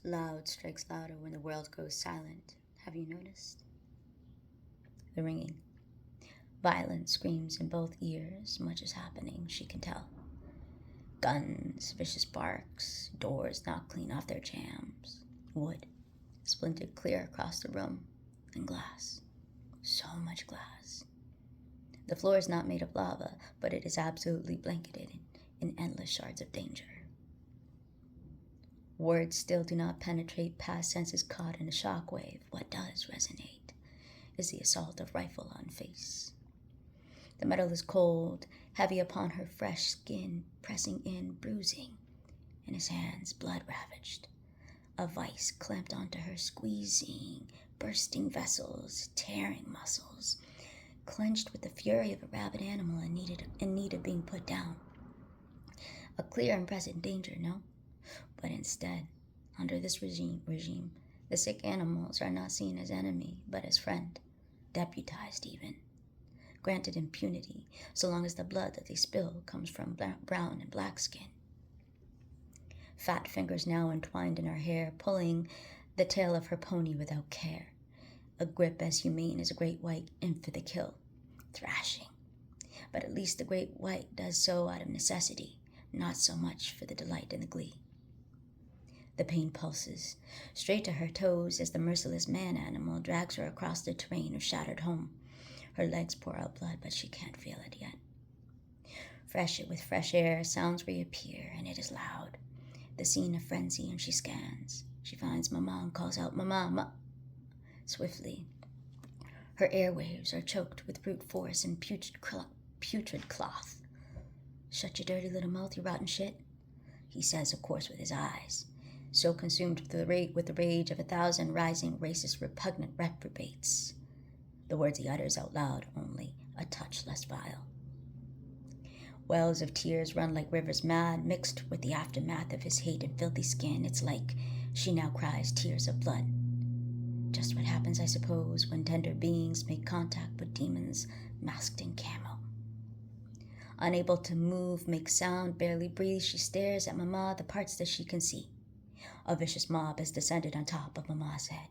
Loud strikes louder when the world goes silent. Have you noticed? The ringing. Violent screams in both ears. Much is happening, she can tell. Guns, vicious barks, doors knocked clean off their jambs. Wood, splintered clear across the room. And glass. So much glass. The floor is not made of lava, but it is absolutely blanketed in endless shards of danger. Words still do not penetrate past senses caught in a shockwave. What does resonate is the assault of rifle on face. The metal is cold, heavy upon her fresh skin, pressing in, bruising. In his hands, blood ravaged. A vice clamped onto her, squeezing, bursting vessels, tearing muscles, clenched with the fury of a rabid animal in need of being put down. A clear and present danger, no? But instead, under this regime, the sick animals are not seen as enemy, but as friend, deputized even, granted impunity, so long as the blood that they spill comes from brown and black skin. Fat fingers now entwined in her hair, pulling the tail of her pony without care, a grip as humane as a great white in for the kill, thrashing. But at least the great white does so out of necessity, not so much for the delight and the glee. The pain pulses, straight to her toes as the merciless man-animal drags her across the terrain of shattered home. Her legs pour out blood, but she can't feel it yet. Fresher with fresh air, sounds reappear, and it is loud. The scene of frenzy, and she scans. She finds Mama and calls out, Mama. Swiftly, her airwaves are choked with brute force and putrid cloth. Shut your dirty little mouth, you rotten shit, he says, of course, with his eyes, so consumed with the rage of 1,000 rising, racist, repugnant reprobates. The words he utters out loud, only a touch less vile. Wells of tears run like rivers mad, mixed with the aftermath of his hate and filthy skin. It's like she now cries tears of blood. Just what happens, I suppose, when tender beings make contact with demons masked in camo. Unable to move, make sound, barely breathe, she stares at Mama, the parts that she can see. A vicious mob has descended on top of Mama's head,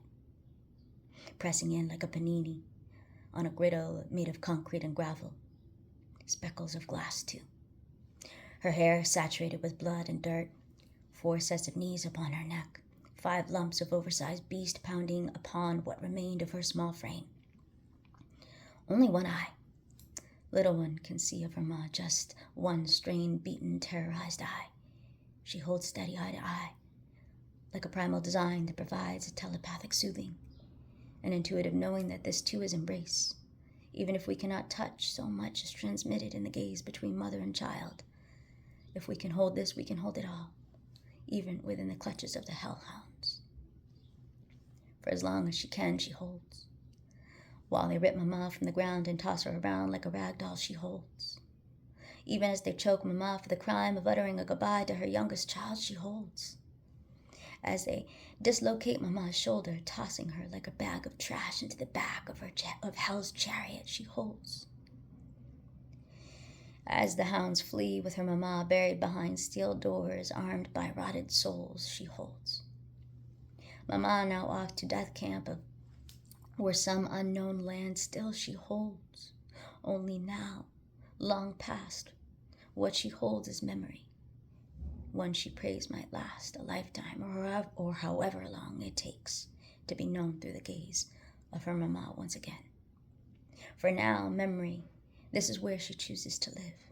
pressing in like a panini on a griddle made of concrete and gravel. Speckles of glass, too. Her hair saturated with blood and dirt, 4 sets of knees upon her neck, 5 lumps of oversized beast pounding upon what remained of her small frame. Only one eye. Little one can see of her ma, just one strained, beaten, terrorized eye. She holds steady eye to eye, like a primal design that provides a telepathic soothing, an intuitive knowing that this too is embrace. Even if we cannot touch, so much is transmitted in the gaze between mother and child. If we can hold this, we can hold it all, even within the clutches of the hellhounds. For as long as she can, she holds. While they rip Mama from the ground and toss her around like a rag doll, she holds. Even as they choke Mama for the crime of uttering a goodbye to her youngest child, she holds. As they dislocate Mama's shoulder, tossing her like a bag of trash into the back of hell's chariot, she holds. As the hounds flee with her Mama buried behind steel doors, armed by rotted souls, she holds. Mama now off to death camp or some unknown land, still she holds. Only now, long past, what she holds is memory. One she prays might last a lifetime, or however long it takes to be known through the gaze of her Mama once again. For now, memory, this is where she chooses to live.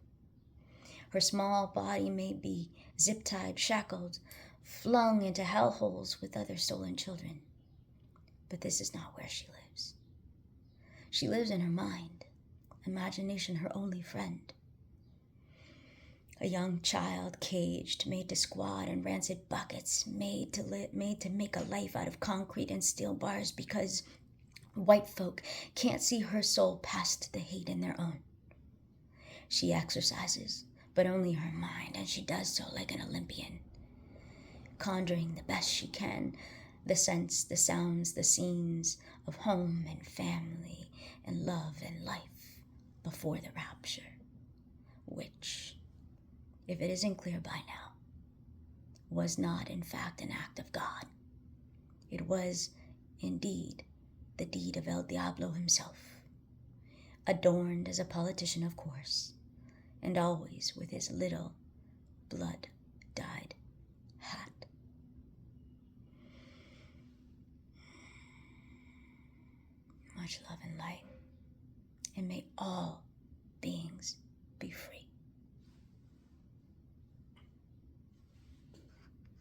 Her small body may be zip-tied, shackled, flung into hellholes with other stolen children. But this is not where she lives. She lives in her mind, imagination her only friend. A young child caged, made to squat in rancid buckets, made to make a life out of concrete and steel bars because white folk can't see her soul past the hate in their own. She exercises, but only her mind, and she does so like an Olympian, conjuring the best she can, the scents, the sounds, the scenes of home and family and love and life before the rapture, which, if it isn't clear by now, was not in fact an act of God, It was, indeed, the deed of El Diablo himself, adorned as a politician, of course, and always with his little blood-dyed hat. Much love and light, and may all